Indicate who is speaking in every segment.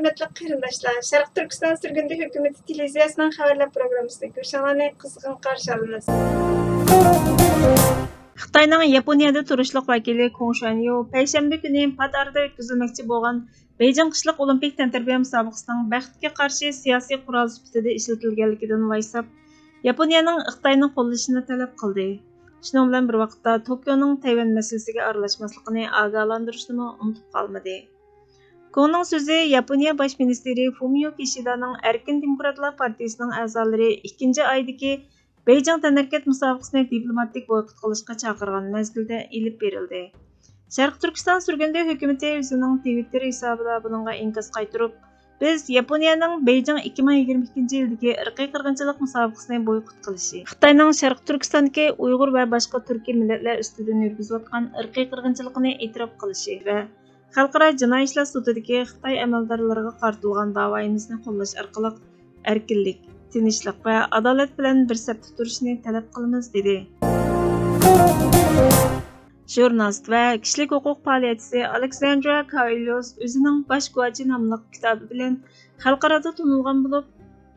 Speaker 1: hörmetli qarindoshlar, Sharq Turkiston Surgundi hukumati televiziyasining xabarlar programmasida ko'rishinglarni qizg'in qarshi olamiz. Xitoyning Yaponiyada turishliq vakili Kong Shanyu payshanba kuni Patarda o'tkazilmoqchi bo'lgan Beijing qishliq olimpik tantarbiya musobaqasining baxtga qarshi siyosiy qurol sifatida ishlatilganligidan vaysab, Yaponiyaning Xitoyni qo'llashini talab qildi. Shuning bilan bir vaqtda Tokioning Tayvan masalasiga aralashmasligini ogohlantirishni unutib qolmadi. Kongning so'zi Yaponiya bosh ministri Fumio Kishidaning Erkin Demokratlar partiyasining a'zolari 2-oydagi Beijing tanarkat musobaqasini diplomatik boykot qilishga chaqirgan mezgilda ilib berildi. Sharq Turkiston Surgundi hukumati o'zining Twitter hisobida buningga inkos qaytirib, biz Yaponiyaning Beijing 2022-yildagi irqiy qirg'inchilik musobaqasini boykot qilishi, Xitoyning Sharq Turkistondagi Uyg'ur va boshqa turkiy millatlar ustidan yurgizayotgan irqiy qirg'inchilikni e'tirof qilishi va Xalqaro jinoiy ishlar sudidagi Xitoy amaldorlariga qartilgan da'voimizni qo'llash orqali erkinlik, tinchlik va adolat bilan bir safda turishni talab qilamiz dedi. Jurnalist va kishilik huquq faoliyatchisi Alexandra Kailios o'zining Bosh guvochi nomli kitobi bilan xalqarada tanilgan bo'lib,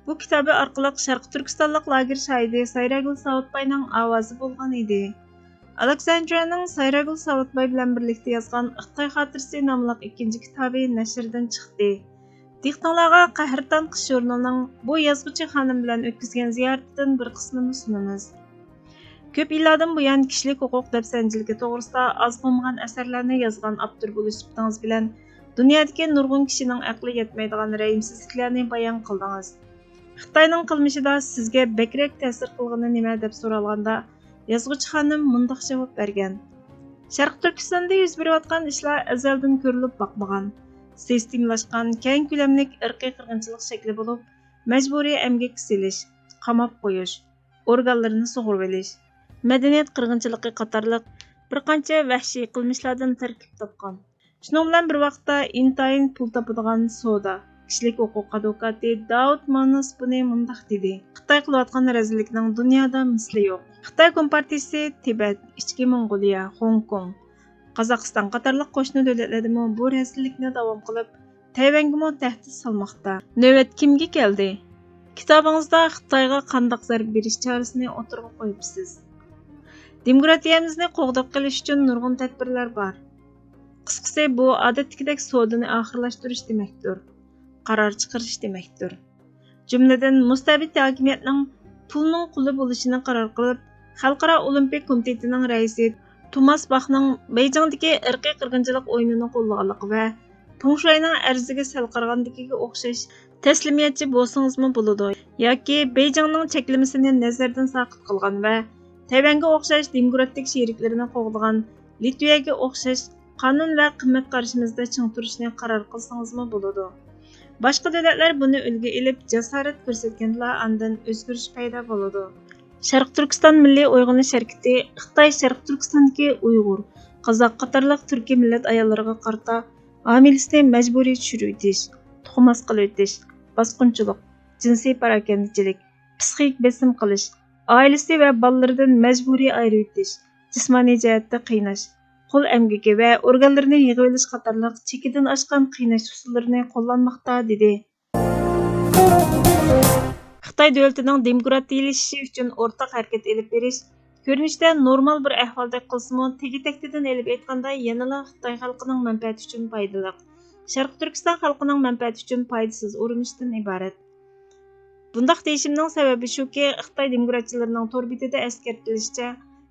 Speaker 1: bu kitobi orqali Sharq Turkistonlik lager shoidi Sayragul Savitbayning ovozi bo'lgan edi. Alexandraning Sayragul Savitbay bilan birlikda yozgan Xitoy xotirasi nomli ikkinchi kitobi nashrdan chiqdi. Dehqonlarga Qahrton qish jurnalining bu yozuvchi xonim bilan o'tkazgan ziyaratidan bir qismini sunamiz. Ko'p yillardan buyon kishilik huquq dafsanchiligi to'g'risida oz bo'lmagan asarlarni yozgan avtor bo'lish sifatingiz bilan dunyodagi nurg'un kishining aqli yetmaydigan rayimsizliklarni bayon qildingiz. Xitoyning qilmishida sizga bakrak ta'sir qilgani nima deb so'ralganda yozuvchi xonim mundaq javob bergan. Sharq Turkistonda yuz berayotgan ishlar azaldan ko'rilib boqmagan, sistemlashgan keng ko'lamli irqiy qirg'inchilik shakli bo'lib, majburiy emgak silish, qamab qo'yish, organlarini sug'urib olish, madaniyat qirg'inchiligi qatorliq bir qancha vahshiy qilmishlardan tarkib topgan. Shuning bilan bir vaqtda intayin pul topadigan soda, kishilik huquq advokati Daud Manus buni mundaq dedi. Xitoy qilayotgan razillikning dunyoda misli yo'q. Xitoy Kompartiyasi Tibet, Ichki Mong'oliya, Hong Kong, Qozog'iston qatorliq qo'shni davlatlarda bu razillikni davom qilib, Tayvanga tahdid solmoqda. Navbat kimga keldi? Kitobingizda Xitoyga qanday zarba berish chorasini o'tirg'a qo'yibsiz. Demokratiyamizni qo'g'dab qilish uchun nurg'un tadbirlar bor. Qisqasi bu odatdagidek sodani oxirlashtirish demakdir. Qaror chiqarish demakdir. Jumladan mustabid hokimiyatning pulning quli bo'lishini qaror qilib, Xalqaro Olimpik komitetining raisi Thomas Bachning Beijingdagi irqiy qirg'inchilik o'yinini qo'llaganligi va Pongshuayning arziga sal qarag'andikiga o'xshash taslimiyatchi bo'lsangizmi bo'ladi yoki Beijingning cheklamasini nazardan saqit qilgan va Tayvanga o'xshash demokratik sheriklarini qo'g'lagan Litviyaga o'xshash qonun va qimmat qarashimizda ching turishni qaror qilsangizmi bo'ladi. Boshqa davlatlar buni ulgu ilib jasorat ko'rsatganlar andan o'zgarish paydo bo'ladi. Sharq Turkiston Milliy Uyg'onish harakati Xitoy Sharq Turkistondagi Uyg'ur, Qozoq qatorliq turkiy millat ayollariga qarata omilisini majburiy tushirib o'tish, tuxmas qilib o'tish, bosqinchilik, jinsiy parokandachilik, psixik besim qilish, oilasi va bolalaridan majburiy ayirib o'tish, jismoniy jihatda qiynash, qo'l emgigi va organlarini yig'ib olish qatorliq chekidan oshgan qiynash usullarini qo'llanmoqda dedi. Xitoy davlatining demokratiylashishi uchun o'rtaq harakat olib berish ko'rinishda normal bir ahvolda qilsa-mu, tegi-taktidan olib aytganda yanada Xitoy xalqining manfaati uchun foydali, Sharq Turkiston xalqining manfaati uchun foydasiz urinishdan iborat. Bundaq deyishimning sababi shuki, Xitoy demokratchilarining to'rbitida eskartilishicha,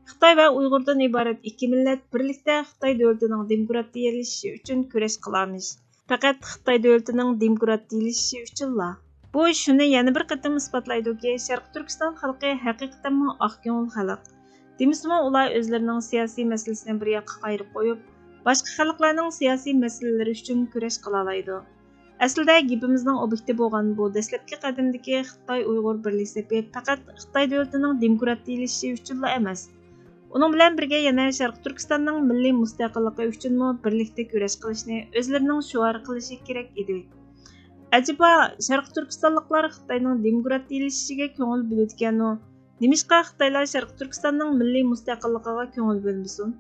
Speaker 1: Xitoy va Uyg'urdan iborat ikki millat birlikda Xitoy davlatining demokratiyalashishi uchun kurash qilamiz. Faqat Xitoy davlatining demokratiyalashishi uchunla. Bu shuni yana bir qatam isbotlaydiki, Sharq Turkiston xalqi haqiqatan oq ko'ngil xalq. Demismi, ular o'zlarining siyosiy masalasini bir yoqqa qayirib qo'yib, boshqa xalqlarning siyosiy masalalari uchun kurash qila oladi. Aslida gapimizning obyekti bo'lgan bu dastlabki qadamdagi Xitoy-Uyg'ur birlik sepi faqat Xitoy davlatining demokratiyalashishi uchunla emas. Uning bilan birga yana Sharq Turkistonning milliy mustaqilligi uchunmi birlikda kurash qilishni o'zlarining shuar qilishi kerak edi. Acaba Sharq Turkistonliklar Xitoyning demokratiyalashishiga ko'ngil bo'ladigan-u, nimishqa Xitoylar Sharq Turkistonning milliy mustaqilligiga ko'ngil bo'lmasin?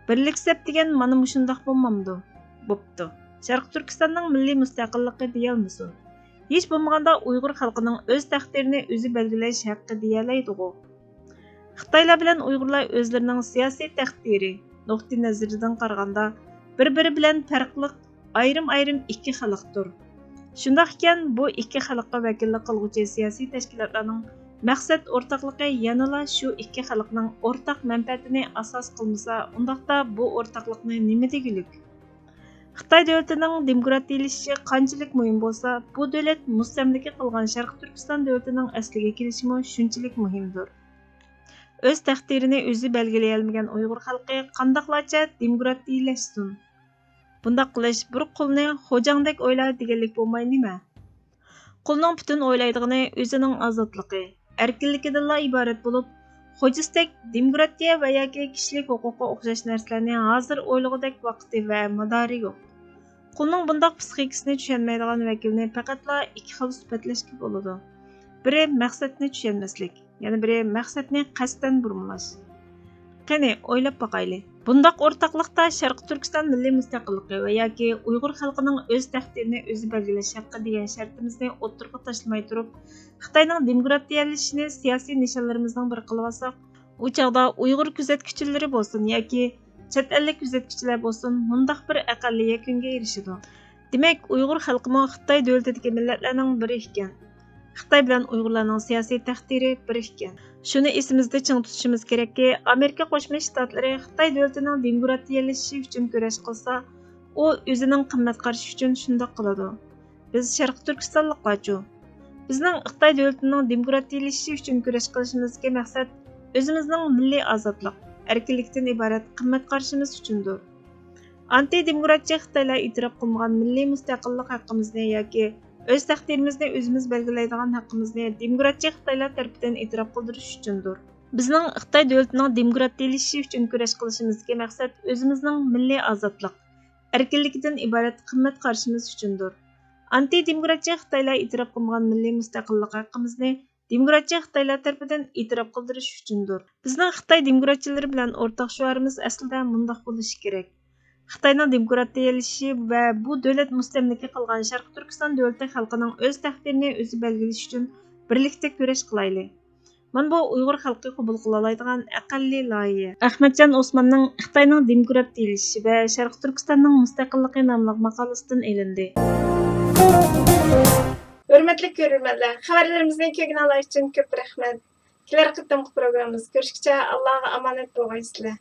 Speaker 1: Birlik sep degan mana mushundaq bo'lmamdi. Bo'pti. Sharq Turkistonning milliy mustaqilligi deyolmasin. Hech bo'lmaganda Uyg'ur xalqining o'z taqdirini o'zi belgilash haqqi deyalaydi-ku. Xitoylar bilan Uyg'urlar o'zlarining siyosiy taqdiri nuqtai nazaridan qaraganda bir-biri bilan farqli ayrim-ayrim ikki xalqdir. Shundoq ekan, bu ikki xalqqa vakillik qilguvchi siyosiy tashkilotlarning maqsad o'rtaqligi yanala shu ikki xalqning o'rtaq manfaatini asos qilmasa, undaqda bu o'rtaqlikni nima degilik? Xitoy davlatining demokratiylashishi qanchalik muhim bo'lsa, bu davlat mustamlaka qilgan Sharq Turkiston davlatining asliga kelishimi shunchalik muhimdir. O'z taqdirini o'zi belgilay olmagan Uyg'ur xalqi qandoqlarcha demokratiylashsin? Bundaq qilish bir qulni xo'jangdek o'ylar deganlik bo'lmay nima? Qulning butun o'ylaydigini o'zining ozodligi, erkinligidanla iborat bo'lib, xo'jistek demokratiya va yoki kishilik huquqqa o'xshash narsalarni hozir o'ylagudek vaqti va madori yo'q. Qulning bundaq psixikasini tushunmaydigan vakilni faqatla ikki xil sifatlashga bo'ladi. Biri maqsadni tushunmaslik, yana biri maqsadni qasddan burmalash. Qani o'ylab boqaylik. Bundaq o'rtaqlikda Sharq Turkiston milliy mustaqilligi va yoki Uyg'ur xalqining o'z taqdirini o'zi belgilash haqqi degan shartimizni o'ttirg'a tashlamay turib, Xitoyning demokratiyalashishini siyosiy nishonlarimizning biri qilib olsak, u chaqda Uyg'ur kuzatuvchilari bo'lsin yoki chet ellik kuzatuvchilar bo'lsin, mundaq bir aqalli yakunga erishadi. Demak, Uyg'ur xalqimi Xitoy davlatidagi millatlarning biri ekan. Xitoy bilan Uyg'urlarning siyosiy taqdiri bir ekan. Shuni esimizda ching tutishimiz kerakki, Amerika Qo'shma Shtatlari Xitoy davlatining demokratiyalashishi uchun kurash qilsa, u o'zining qimmat qarashi uchun shunday qiladi. Biz Sharq Turkistonliklarchu, bizning Xitoy davlatining demokratiyalashishi uchun kurash qilishimizga maqsad o'zimizning milliy ozodlik, erkinlikdan iborat qimmat qarashimiz uchundir. Anti-demokratcha Xitoylar e'tirof qilmagan milliy mustaqillik haqqimizni yoki o'z taqdirimizni o'zimiz belgilaydigan haqqimizni demokratcha Xitoylar tarafidan e'tirof qildirish uchundir. Bizning Xitoy davlatining demokratiyalashishi uchun kurash qilishimizga maqsad o'zimizning milliy ozodlik, erkinlikdan iborat qimmat qarashimiz uchundir. Anti-demokratcha Xitoylar e'tirof qilmagan milliy mustaqillik haqqimizni demokratcha Xitoylar tarafidan e'tirof qildirish uchundir. Bizning Xitoy demokratchilari bilan o'rtaq shuarimiz aslida mundaq bo'lishi kerak. Xitoyning demokratiyalashishi va bu davlat mustamlaka qilgan Sharq Turkiston davlati xalqining o'z taqdirini o'zi belgilash uchun birlikda kurash qilaylik. Mana bu Uyg'ur xalqi qabul qila oladigan aqalli loyiha. Ahmadjon Osmonning Xitoyning demokratiyalashishi va Sharq Turkistonning mustaqilligi nomli maqolasidan elindi.
Speaker 2: Hurmatli ko'ruvchilar, xabarlarimizni ko'rganlar uchun ko'p rahmat. Kelar qitimli programmamiz ko'rishguncha Allohga omonat bo'lgaysizlar.